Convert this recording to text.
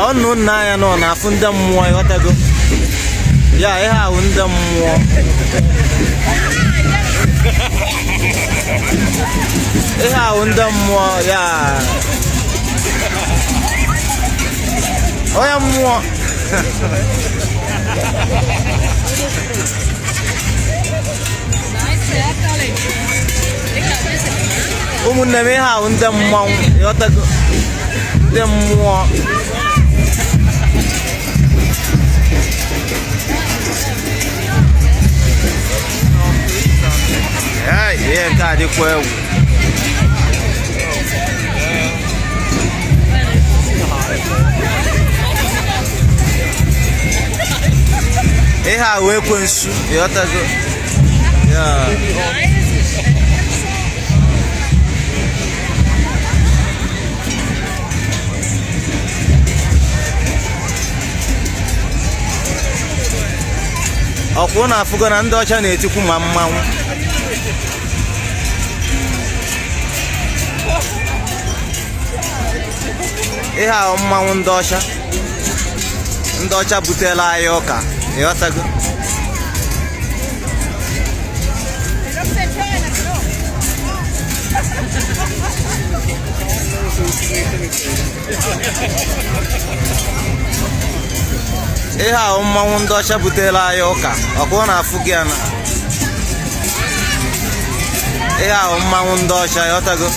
ọnụ nna ya nọ na-afụ ndị mmụọ ịghọtago ya ihe ahụ ndị mmụọ ihe ahụ ndị mmụọ ya onye mmụọ ụmụnne m ihe ahụ ndị mmanwụ ịghọtago ndị mmụọ ihe nke a dịkwa egwu ihe ahụ ekwensu ịghọtago ya ọkwụ na-afụgo na ndị ọcha na-etikwu ma mmanwụ ihe ahụ mmanwụ ndị ọcha butela anyị ụka ịghọtago ihe ahụ mmanwụ ndị ọcha butela anyị ụka ọkwụ na-afụ gị ya na ihe ahụ mmanwụ ndị ọcha ịghọtago